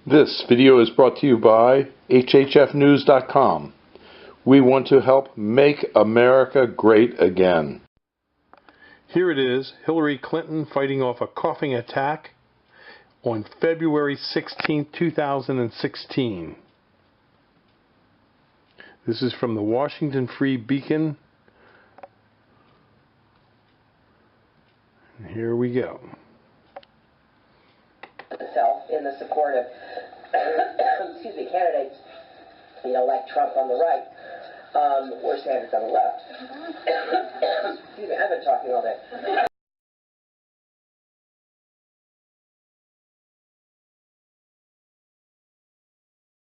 This video is brought to you by hhfnews.com. We want to help make America great again. Here it is, Hillary Clinton fighting off a coughing attack on February 16, 2016. This is from the Washington Free Beacon. And here we go. In the support of candidates, like Trump on the right, or Sanders on the left. I've been talking all day.